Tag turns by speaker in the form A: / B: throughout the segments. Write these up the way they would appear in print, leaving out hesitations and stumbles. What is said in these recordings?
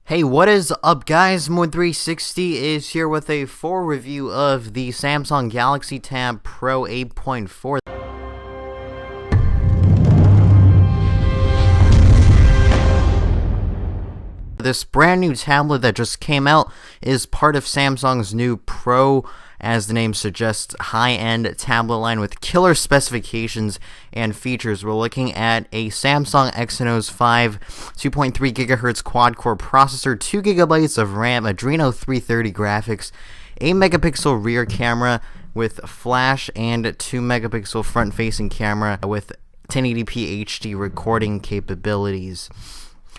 A: Hey, what is up guys? More360 is here with a full review of the Samsung Galaxy Tab Pro 8.4. This brand new tablet that just came out is part of Samsung's new Pro, as the name suggests, high-end tablet line with killer specifications and features. We're looking at a Samsung Exynos 5 2.3 GHz quad-core processor, 2 GB of RAM, Adreno 330 graphics, 8 megapixel rear camera with flash, and 2 megapixel front-facing camera with 1080p HD recording capabilities.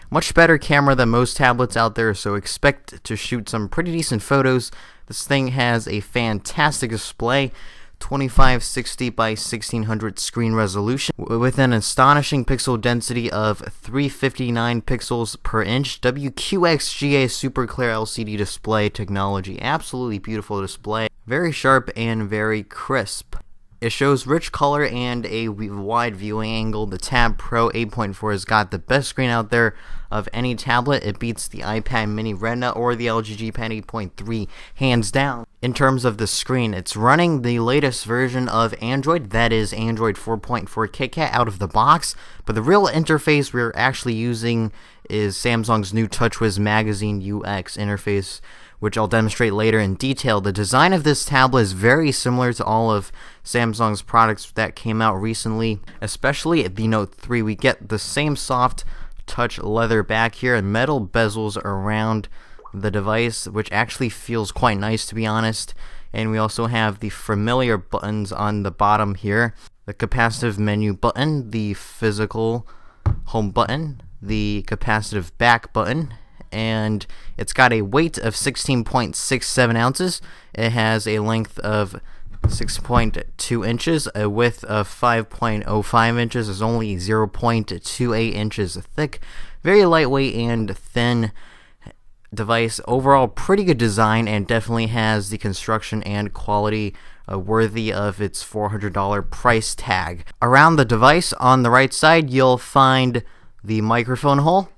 A: Much better camera than most tablets out there, so expect to shoot some pretty decent photos. This thing has a fantastic display, 2560 by 1600 screen resolution, with an astonishing pixel density of 359 pixels per inch, WQXGA super clear LCD display technology. Absolutely beautiful display, very sharp and very crisp. It shows rich color and a wide viewing angle. The Tab Pro 8.4 has got the best screen out there of any tablet. It beats the iPad Mini Retina or the LG G Pen 8.3 hands down. In terms of the screen, it's running the latest version of Android, that is Android 4.4 KitKat out of the box, but the real interface we're actually using is Samsung's new TouchWiz Magazine UX interface, which I'll demonstrate later in detail. The design of this tablet is very similar to all of Samsung's products that came out recently, especially at the Note 3. We get the same soft touch leather back here and metal bezels around the device, which actually feels quite nice, to be honest. And we also have the familiar buttons on the bottom here, the capacitive menu button, the physical home button, the capacitive back button, and it's got a weight of 16.67 ounces. It has a length of 6.2 inches, a width of 5.05 inches, is only 0.28 inches thick. Very lightweight and thin device. Overall, pretty good design, and definitely has the construction and quality worthy of its $400 price tag. Around the device, on the right side, you'll find the microphone hole,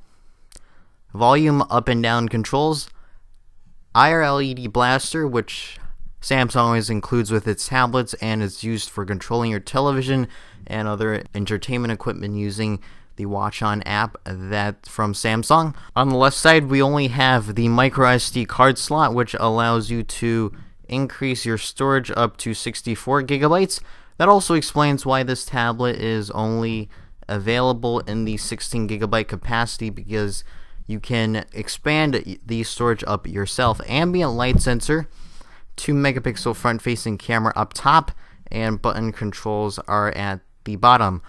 A: volume up and down controls, IR LED blaster, which Samsung always includes with its tablets and is used for controlling your television and other entertainment equipment using the Watch On app that from Samsung. On the left side, we only have the micro SD card slot, which allows you to increase your storage up to 64 gigabytes. That also explains why this tablet is only available in the 16 gigabyte capacity, because you can expand the storage up yourself. Ambient light sensor, 2 megapixel front-facing camera up top, and button controls are at the bottom.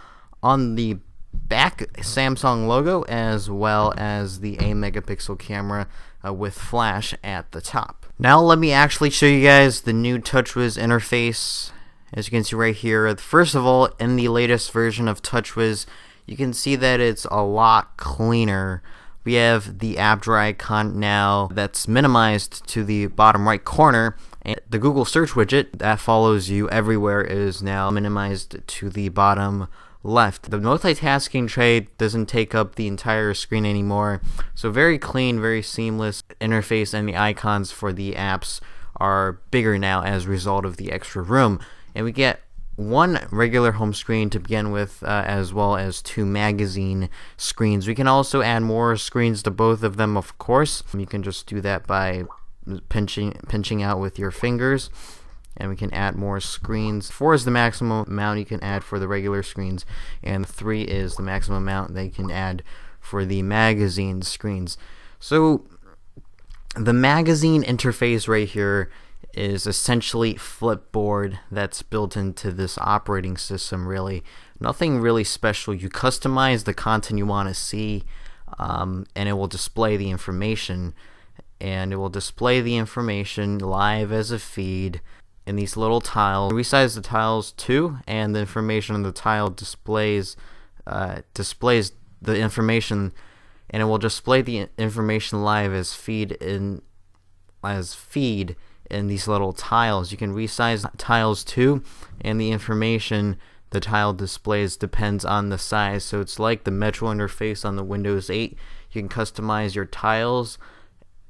A: On the back, Samsung logo, as well as the 8 megapixel camera with flash at the top. Now let me actually show you guys the new TouchWiz interface. As you can see right here, first of all, in the latest version of TouchWiz, you can see that it's a lot cleaner. We have the app drawer icon now that's minimized to the bottom right corner, and the Google search widget that follows you everywhere is now minimized to the bottom left. The multitasking tray doesn't take up the entire screen anymore, so very clean, very seamless interface, and the icons for the apps are bigger now as a result of the extra room. And we get one regular home screen to begin with, as well as 2 magazine screens. We can also add more screens to both of them, of course. You can just do that by pinching out with your fingers, and we can add more screens. 4 is the maximum amount you can add for the regular screens, and 3 is the maximum amount they can add for the magazine screens. So the magazine interface right here is essentially Flipboard that's built into this operating system. Really nothing really special. You customize the content you want to see, and it will display the information, and it will display the information live as a feed in these little tiles. Resize the tiles too, and the information on the tile displays the information, and it will display the information live as feed in these little tiles. You can resize tiles too, and the information the tile displays depends on the size. So it's like the Metro interface on the Windows 8. You can customize your tiles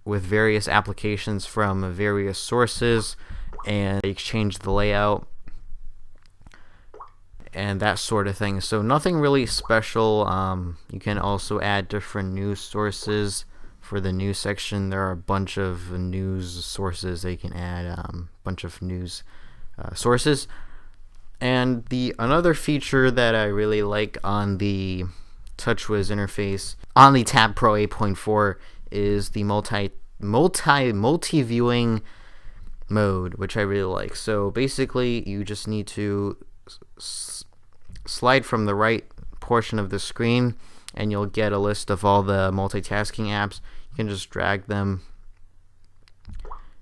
A: with various applications from various sources, and exchange the layout and that sort of thing. So nothing really special. You can also add different news sources. For the news section, there are a bunch of news sources that you can add, bunch of news sources. And another feature that I really like on the TouchWiz interface on the Tab Pro 8.4 is the multi-viewing mode, which I really like. So basically, you just need to slide from the right portion of the screen, and you'll get a list of all the multitasking apps. You can just drag them.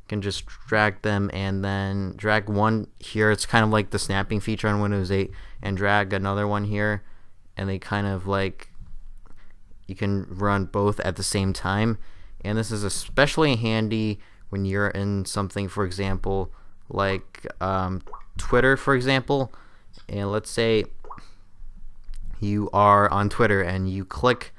A: And then drag one here. It's kind of like the snapping feature on Windows 8, and drag another one here, and they kind of like, you can run both at the same time. And this is especially handy when you're in something, for example, like Twitter, for example. And let's say you are on Twitter and you click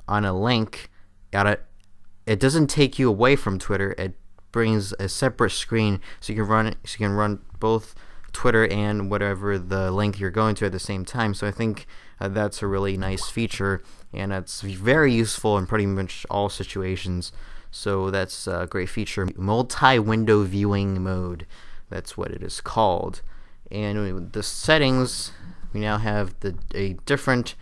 A: on a link. It doesn't take you away from Twitter. It brings a separate screen, so you can run both Twitter and whatever the link you're going to at the same time. So I think that's a really nice feature, and it's very useful in pretty much all situations. So that's a great feature. Multi-window viewing mode, that's what it is called. And the settings, we now have a different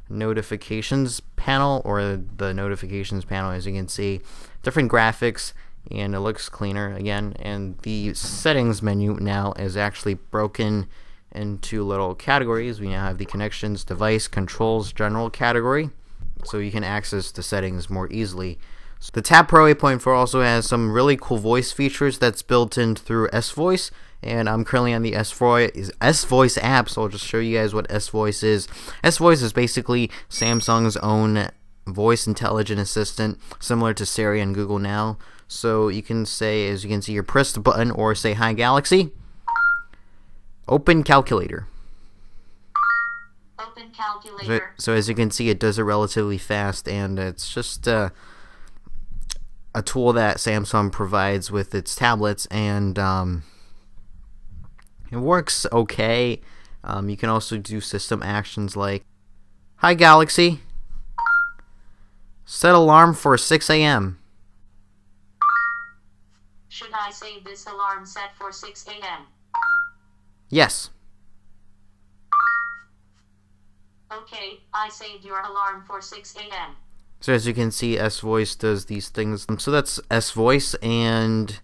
A: notifications panel, or the notifications panel, as you can see, different graphics, and it looks cleaner again. And the settings menu now is actually broken into little categories. We now have the connections, device, controls, general category, so you can access the settings more easily. So the Tab Pro 8.4 also has some really cool voice features that's built in through S-Voice, and I'm currently on the S-Voice app, so I'll just show you guys what S-Voice is. S-Voice is basically Samsung's own voice intelligent assistant, similar to Siri and Google Now. So you can say, as you can see, you press the button, or say, "Hi Galaxy, open calculator."
B: Open calculator.
A: So as you can see, it does it relatively fast, and it's just a tool that Samsung provides with its tablets, and it works okay. You can also do system actions like, "Hi Galaxy, set alarm for 6 a.m.
B: Should I save this alarm set for 6 a.m.?
A: Yes.
B: Okay, I saved your alarm for 6 a.m.
A: So as you can see, S-Voice does these things. So that's S-Voice, and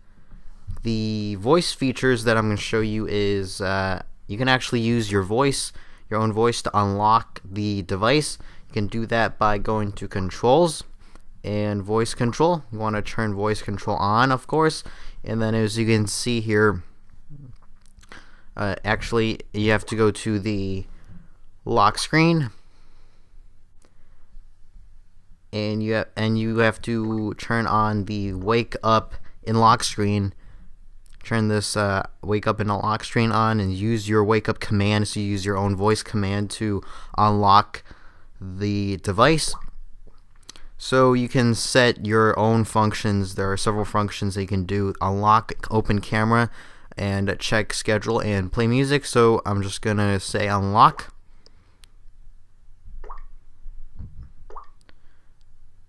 A: the voice features that I'm going to show you is you can actually use your own voice to unlock the device. You can do that by going to Controls and Voice Control. You want to turn Voice Control on, of course, and then as you can see here, actually you have to go to the lock screen, and you have to turn on the wake up in lock screen. Turn this wake up in lock screen on, and use your wake up command. So you use your own voice command to unlock the device. So you can set your own functions. There are several functions that you can do: unlock, open camera, and check schedule, and play music. So I'm just gonna say unlock.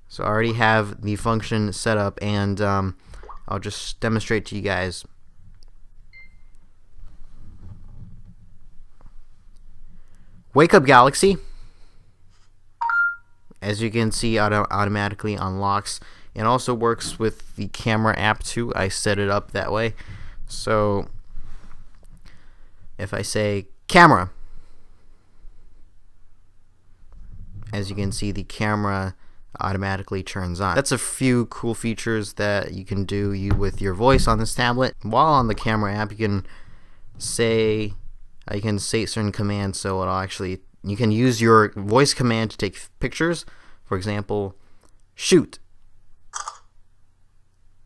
A: So I already have the function set up, and I'll just demonstrate to you guys. Wake up Galaxy. As you can see, automatically unlocks, and also works with the camera app too. I set it up that way. So if I say camera, as you can see, the camera automatically turns on. That's a few cool features that you can do with your voice on this tablet. While on the camera app, you can say certain commands, so you can use your voice command to take pictures. For example, shoot.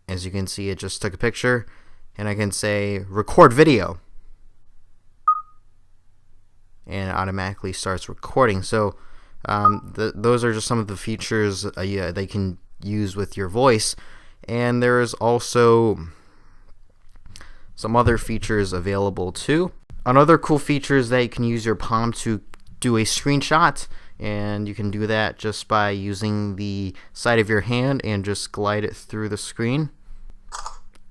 A: As you can see, it just took a picture, and I can say record video, and it automatically starts recording. So Those are just some of the features they can use with your voice, and there is also some other features available too. Another cool feature is that you can use your palm to do a screenshot, and you can do that just by using the side of your hand and just glide it through the screen.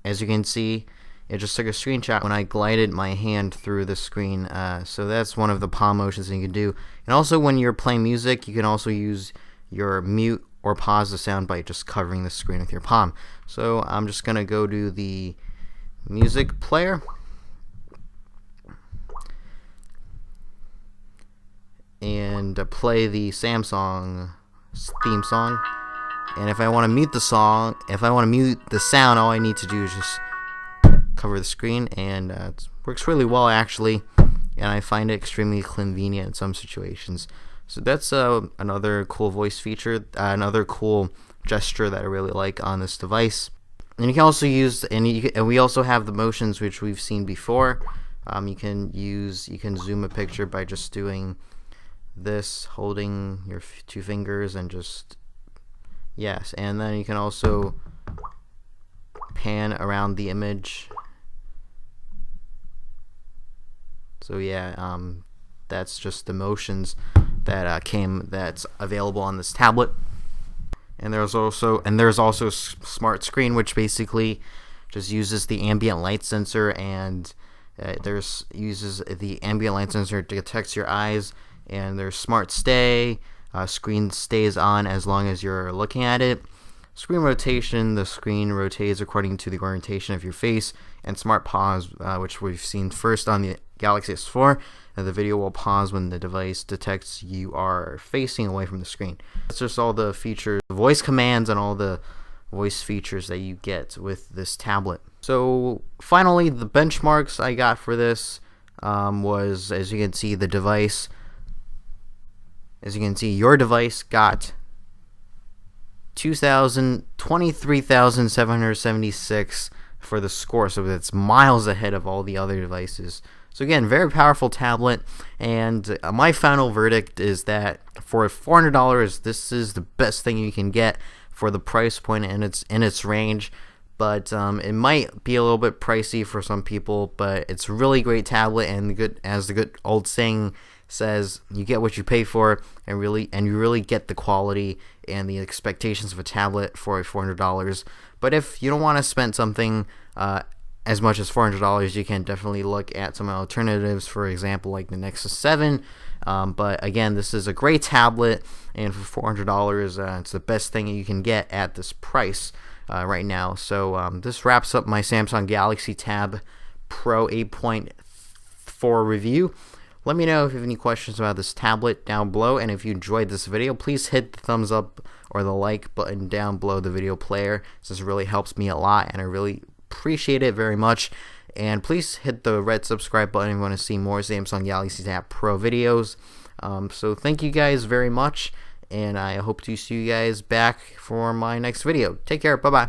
A: As you can see, it just took a screenshot when I glided my hand through the screen. So that's one of the palm motions that you can do. And also when you're playing music, you can also use your mute or pause the sound by just covering the screen with your palm. So I'm just going to go to the music player. And play the Samsung theme song. And if I want to mute the song, if I want to mute the sound, all I need to do is just cover the screen, and it works really well actually, and I find it extremely convenient in some situations. So that's another cool voice feature, another cool gesture that I really like on this device. And you can also use, and we also have the motions which we've seen before. You can zoom a picture by just doing this, holding your two fingers, and just yes, and then you can also pan around the image. So yeah, that's just the motions that's available on this tablet. And there's also Smart Screen, which basically just uses the ambient light sensor, and uses the ambient light sensor to detect your eyes. And there's Smart Stay, screen stays on as long as you're looking at it. Screen rotation, the screen rotates according to the orientation of your face. And Smart Pause, which we've seen first on the Galaxy S4, and the video will pause when the device detects you are facing away from the screen. That's just all the features, the voice commands, and all the voice features that you get with this tablet. So finally, the benchmarks I got for this was, as you can see, the device. As you can see, your device got 23,776 for the score, so that's miles ahead of all the other devices. So again, very powerful tablet, and my final verdict is that for $400, this is the best thing you can get for the price point and it's in its range. But it might be a little bit pricey for some people, but it's a really great tablet, and as the good old saying says, you get what you pay for, and you really get the quality and the expectations of a tablet for $400. But if you don't want to spend something as much as $400, you can definitely look at some alternatives, for example, like the Nexus 7. But again, this is a great tablet, and for $400, it's the best thing you can get at this price right now. So this wraps up my Samsung Galaxy Tab Pro 8.4 review. Let me know if you have any questions about this tablet down below, and if you enjoyed this video, please hit the thumbs up or the like button down below the video player. This really helps me a lot, and I really appreciate it very much. And please hit the red subscribe button if you want to see more Samsung Galaxy Tab Pro videos. So thank you guys very much, and I hope to see you guys back for my next video. Take care. Bye-bye.